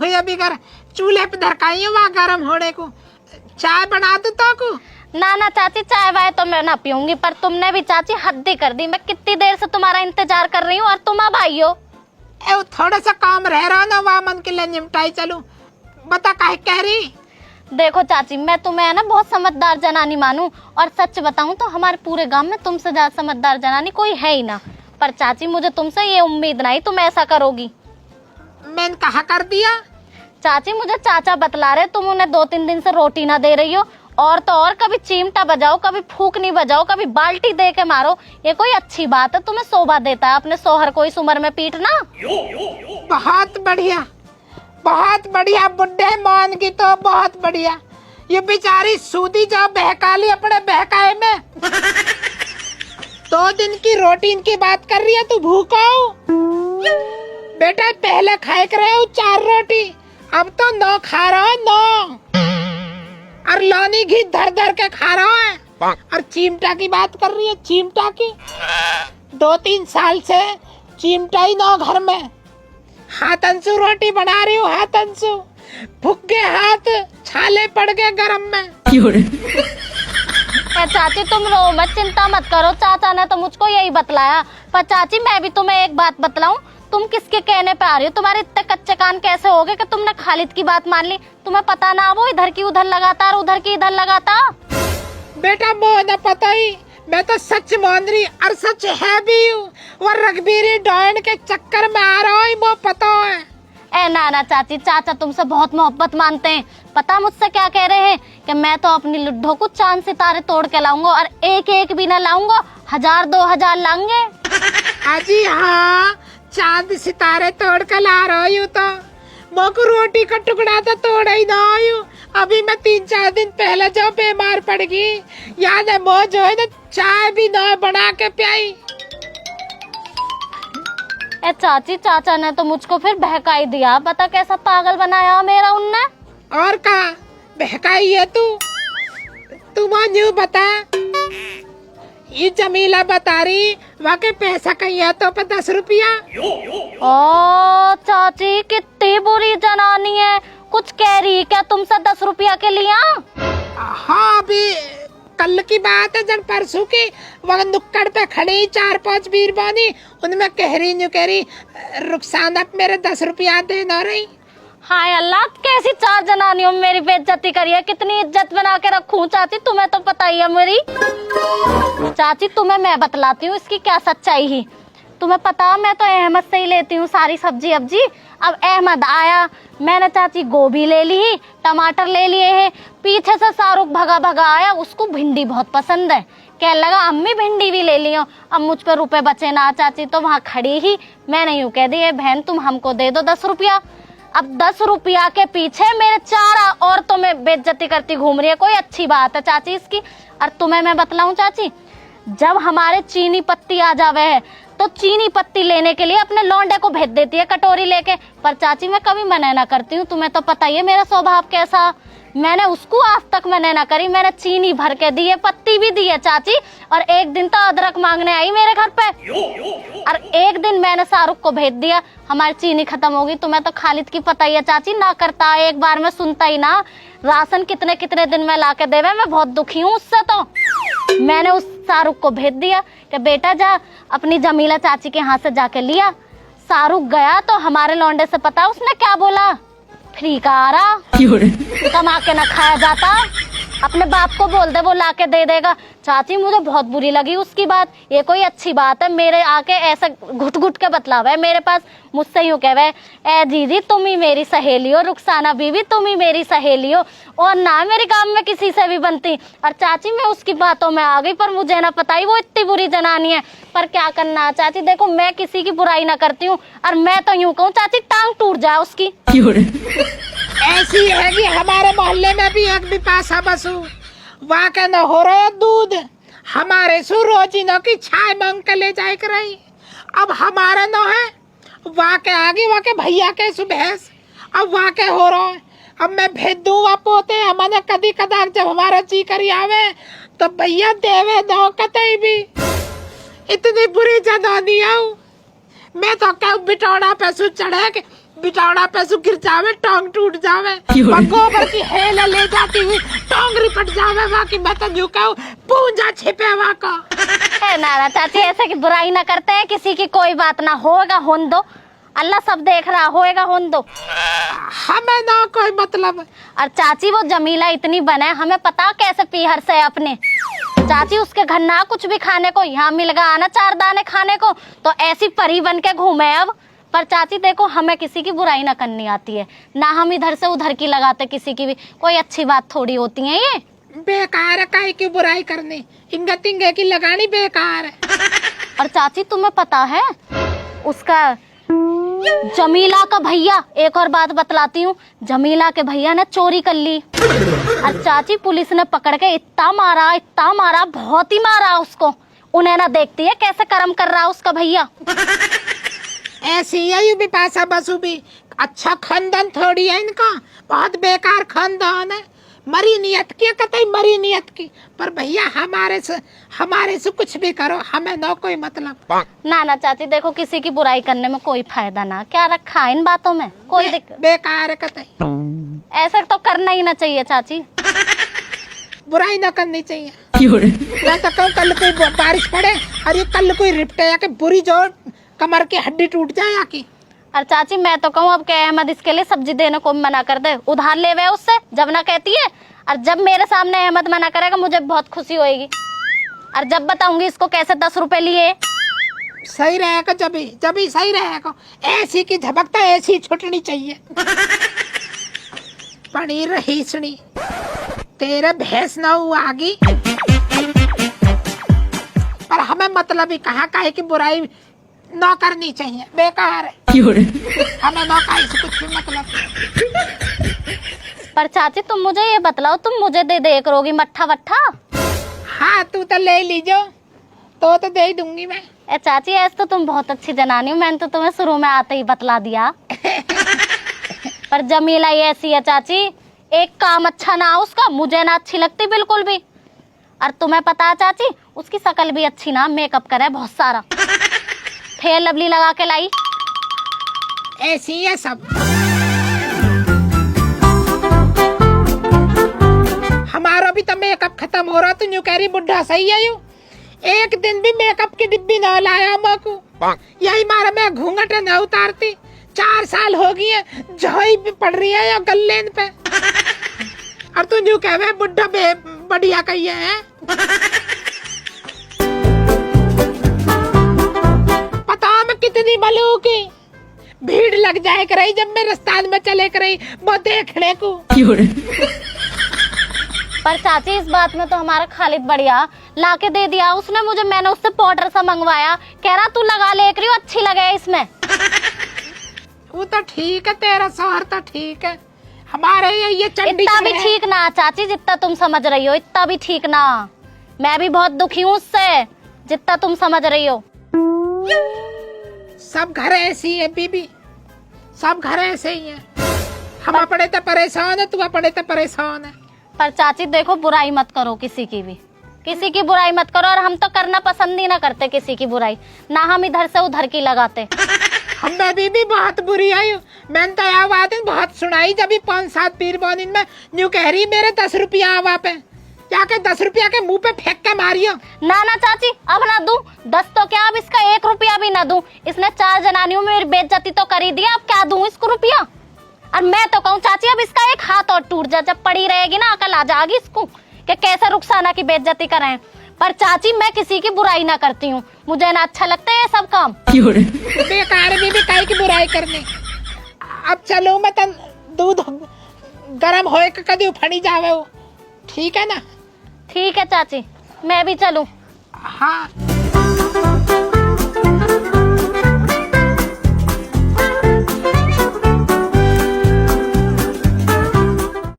हुई अभी घर चूल्हे पे धरकाई है वहाँ गर्म होने को। चाय बना दो तो को। ना ना चाची, चाय वाय तो मैं ना पीऊंगी, पर तुमने भी चाची हद ही कर दी। मैं कितनी देर से तुम्हारा इंतजार कर रही हूँ और तुम अब आई हो। थोड़ा सा काम रह रहा ना वहाँ मन के लिए निपटाई चलूं। बता काहे कह रही। देखो चाची, मैं तुम्हें ना बहुत समझदार जनानी मानूं, और सच बताऊं तो हमारे पूरे गांव में तुमसे ज्यादा समझदार जनानी कोई है ही ना। पर चाची मुझे तुमसे ये उम्मीद नहीं तुम ऐसा करोगी। मैंने कहा कर दिया। चाची मुझे चाचा बतला रहे तुम उन्हें 2-3 दिन से रोटी ना दे रही हो, और तो और कभी चिमटा बजाओ, कभी फूकनी बजाओ, कभी बाल्टी दे के मारो। ये कोई अच्छी बात है? तुम्हें शोभा देता है अपने सोहर को इस उम्र में पीटना? बहुत बढ़िया, बहुत बढ़िया। बुढ़े मान की तो बहुत बढ़िया। ये बेचारी सूदी जो बहका ली अपने बहकाए में। 2 दिन की रोटी की बात कर रही है तू। भूखा हो बेटा, पहले खाए कर रहे हो 4 रोटी, अब तो 9 खा रहा है 9। और लौनी घी धर धर के खा रहा है। और चिमटा की बात कर रही है, चिमटा की। 2-3 साल से चिमटा ही ना घर में। हाथ अंशु रोटी बना रही हूँ, हाथ अंशु भूख गए, हाथ छाले पड़ गए गरम में। चाची तुम रो मत, चिंता मत करो, चाचा ने तो मुझको यही बतलाया। पर चाची मैं भी तुम्हें एक बात बतलाऊं, तुम किसके कहने पे आ रही हो? तुम्हारे इतने कच्चे कान कैसे हो गए कि तुमने खालिद की बात मान ली? तुम्हें पता ना वो इधर की उधर लगाता और उधर की इधर लगाता। बेटा मोह न पता ही, मैं तो सच मान रही और सच है भी हूँ। वो रघबीरी डॉन के चक्कर में आ रहा है, वो पता है। ए ना चाची, चाचा तुमसे बहुत मोहब्बत मानते हैं। पता मुझसे क्या कह रहे हैं कि मैं तो अपनी लुड्ढो को चांद सितारे तोड़ के लाऊंगा, और एक एक भी ना लाऊंगा, 1000-2000 लाएंगे। अजी हाँ, चांद सितारे तोड़ के ला रही हूँ तो मोको रोटी का टुकड़ा तो तोड़ ही ना आई हूँ। अभी मैं 3-4 दिन पहले जो बीमार पड़ गई, याद है मो जो है ना चाय भी ना बना के पियाई। ए चाची, चाचा ने तो मुझको फिर बहकाई दिया। पता कैसा पागल बनाया मेरा उनने। और का बहकाई है तू यूँ बता। ये जमीला बता रही वाकई पैसा कहीं है तो 10 रुपया। ओ चाची कितनी बुरी जनानी है, कुछ कह रही क्या तुमसे 10 रुपया के लिए? हाँ अभी कल की बात है, जन परसों की वह नुक्कड़ पे खड़ी 4-5 बीरबानी, उनमें कह रही रुखसाना मेरे 10 रुपया दे ना रही। हाय अल्लाह, कैसी 4 जनानियों में मेरी बेइज्जती करी है। कितनी इज्जत बना के रखूं चाची, तुम्हें तो पता ही है मेरी। चाची तुम्हें मैं बतलाती हूँ इसकी क्या सच्चाई ही। तुम्हें पता मैं तो अहमद से ही लेती हूँ सारी सब्जी अब्जी। अब अहमद आया, मैंने चाची गोभी ले ली, टमाटर ले लिए हैं। पीछे से शाहरुख भगा भगा आया, उसको भिंडी बहुत पसंद है। कह लगा अम्मी भिंडी भी ले लियो। अब मुझ पे रुपए बचे ना चाची, तो वहाँ खड़ी ही मैंने यूँ कह दी, बहन तुम हमको दे दो 10 रुपया। अब 10 रुपया के पीछे मेरे 4 औरतों में बेइज्जती करती घूम रही है। कोई अच्छी बात है चाची इसकी? और तुम्हें मैं बतलाऊं चाची, जब हमारे चीनी पत्ती आ जावे है तो चीनी पत्ती लेने के लिए अपने लौंडे को भेज देती है कटोरी लेके। पर चाची मैं कभी मना ना करती हूँ, तुम्हें तो पता ही है मेरा स्वभाव कैसा। मैंने उसको आज तक मना ना करी, मैंने चीनी भर के दी है, पत्ती भी दी है चाची। और एक दिन तो अदरक मांगने आई मेरे घर पे, और एक दिन मैंने शाहरुख को भेज दिया, हमारी चीनी खत्म होगी। तुम्हें तो खालिद की पता ही है चाची, ना करता एक बार में सुनता ही ना। राशन कितने कितने दिन में ला के देवे, मैं बहुत दुखी हूँ उससे। तो मैंने उस शाहरुख को भेज दिया कि बेटा जा अपनी जमीला चाची के हाथ से जाके लिया। शाहरुख गया तो हमारे लौंडे से पता उसने क्या बोला, फ्री का आ रहा, कमा के ना खाया जाता, अपने बाप को बोल दे वो ला के दे देगा। चाची मुझे बहुत बुरी लगी उसकी बात। ये कोई अच्छी बात है? मेरे आके ऐसा घुट घुट के बतलावा है मेरे पास, मुझसे यूँ कहवे ए जीजी तुम ही मेरी सहेली हो, रुखसाना बीवी तुम ही मेरी सहेली हो, और ना मेरे काम में किसी से भी बनती। और चाची मैं उसकी बातों में आ गई, पर मुझे ना पता ही वो इतनी बुरी जनानी है। पर क्या करना चाची, देखो मैं किसी की बुराई ना करती हूँ, और मैं तो यूँ कहूँ चाची टांग टूट जाए उसकी। ऐसी है कि हमारे मोहल्ले में भी एक बिपाशा बसु वाके न हो रहा दूध, हमारे सु रोजिनों की छाय मांग के ले जाए कर रही। अब हमारे न है वाके आगे वाके भैया के सुबह, अब वाके हो रहा है। अब मैं भेज दूँ वा पोते, हमने कदी कदार जब हमारा जी करी आवे तो भैया देवे दो कतई भी। इतनी बुरी जनानी हूँ मैं तो क्या बिटौड़ा पे सु चढ़े बिटावड़ा पे सु गिर जावे, टांग टूट जावे, गोबर की हेला ले जाती हुई टांग रिपट जावे, बाकी मैं तो यूं कहूं पूंजा छिपे वहाँ का। नाना चाची ऐसे की बुराई ना करते हैं, किसी की कोई बात ना होगा, होन दो, अल्लाह सब देख रहा होएगा, होन दो, हमें ना कोई मतलब। और चाची वो जमीला इतनी बने, हमें पता कैसे पीहर से अपने चाची उसके घर ना कुछ भी खाने को, यहाँ मिल गया आना 4 दाने खाने को तो ऐसी परी बन के घूमे अब। पर चाची देखो हमें किसी की बुराई ना करनी आती है, ना हम इधर से उधर की लगाते किसी की भी, कोई अच्छी बात थोड़ी होती है ये। बेकार है, काहे की बुराई करनी, इंगे तिंगे की लगानी बेकार है। और चाची तुम्हें पता है उसका जमीला का भैया, एक और बात बतलाती हूँ, जमीला के भैया ने चोरी कर ली और चाची पुलिस ने पकड़ के इतना मारा, बहुत ही मारा उसको। उन्हें ना देखती है कैसे कर्म कर रहा उसका भैया। ऐसी है भी पासा बसु भी, अच्छा खानदान थोड़ी है इनका, बहुत बेकार खानदान है, मरी नियत की, कतई मरी नियत की। पर भैया हमारे से कुछ भी करो, हमें ना कोई मतलब। ना चाची देखो किसी की बुराई करने में कोई फायदा ना, क्या रखा है इन बातों में, कोई बेकार है कतई, ऐसा तो करना ही ना चाहिए चाची, बुराई ना करनी चाहिए। मैं तो कहूँ कल कोई बारिश पड़े और ये कल कोई रिपटे या कि बुरी जो कमर की हड्डी टूट जाए या की। और चाची मैं तो कहूँ अब क्या अहमद इसके लिए सब्जी देने को मना कर दे, उधार ले वे उससे जब ना कहती है, और जब मेरे सामने अहमद मना करेगा मुझे बहुत खुशी होएगी, और जब बताऊंगी इसको कैसे 10 रुपए लिए। सही रहेगा, जब ही सही रहेगा, ऐसी की झपकता ऐसी छुटनी चाहिए। पनीर रहीसनी तेरे भैंस ना हुआ आगी, पर हमें मतलब ही कहाँ काहे की बुराई ना करनी चाहिए, बेकार है, हमें ना काहे से कुछ भी मतलब। पर चाची तुम मुझे ये बतलाओ, तुम मुझे दे करोगी मट्ठा वट्ठा? हाँ तू तो ले लीजो, तो दे ही दूंगी मैं। ए चाची ऐसे तो तुम बहुत अच्छी जनानी हो, मैंने तो तुम्हें शुरू में आते ही बतला दिया। पर जमीला ये ऐसी है चाची, एक काम अच्छा ना उसका, मुझे ना अच्छी लगती बिल्कुल भी। और तुम्हें पता है चाची उसकी शकल भी अच्छी ना, मेकअप करे बहुत सारा, फेयर लवली लगा के लाई, ऐसी है सब। हमारा भी तो मेकअप खत्म हो रहा, तू यूं कह रही बुढ़ा सही है, यूं एक दिन भी मेकअप की डिब्बी ना लाया मको, यही मारा मैं घूंघट न उतारती, 4 साल हो गई है, झाई भी पड़ रही है या गल्लेन पे, और तू यूं कह बुढ़ा बढ़िया कही है। पता मैं कितनी बलू की भीड़ लग जाए कर रही जब मैं रास्तान में चले कर रही वो देखने को। पर चाची इस बात में तो हमारा खालिद बढ़िया लाके दे दिया उसने मुझे, मैंने उससे पाउडर सा मंगवाया, कह रहा तू लगा ले रही हो, अच्छी लगे इसमें। वो तो ठीक है, तेरा शहर तो ठीक है, हमारे ये चंडी इतना भी ठीक ना चाची जितना तुम समझ रही हो, इतना भी ठीक ना, मैं भी बहुत दुखी हूँ उससे जितना तुम समझ रही हो। सब घर ऐसी है बीबी, सब घर ऐसे ही है, हम अपने तो परेशान है, तू अपने तो परेशान है। पर चाची देखो बुराई मत करो किसी की भी, किसी की बुराई मत करो, और हम तो करना पसंद ही ना करते किसी की बुराई, ना हम इधर से उधर की लगाते। हमें बीबी बहुत बुरी आई, मैंने तो यह बात बहुत सुनाई जब 5-7 पीर बोनिन में न्यू कह रही मेरे 10 रुपया आवा पे, जाके 10 रुपया के मुंह पे फेंक के मारियो। ना चाची अब ना दूं, 10 तो क्या अब इसका 1 रुपया भी ना दूं, इसने 4 जनानियों में मेरी बेइज्जती तो कर ही दिया, अब क्या दूं इसको रुपया। और मैं तो कहूँ चाची अब इसका एक हाथ और टूट जा, जब पड़ी रहेगी ना अकल आ जाएगी इसको कि कैसे रुखसाना की बेइज्जती करें। पर चाची मैं किसी की बुराई ना करती हूँ, मुझे ना अच्छा लगता है ये सब काम, बेकार बीबी काहे की बुराई करनी। अब चलो मैं दूध गरम होए के कदी उफड़ी जावे हो, ठीक है ना? ठीक है चाची मैं भी चलूं। हाँ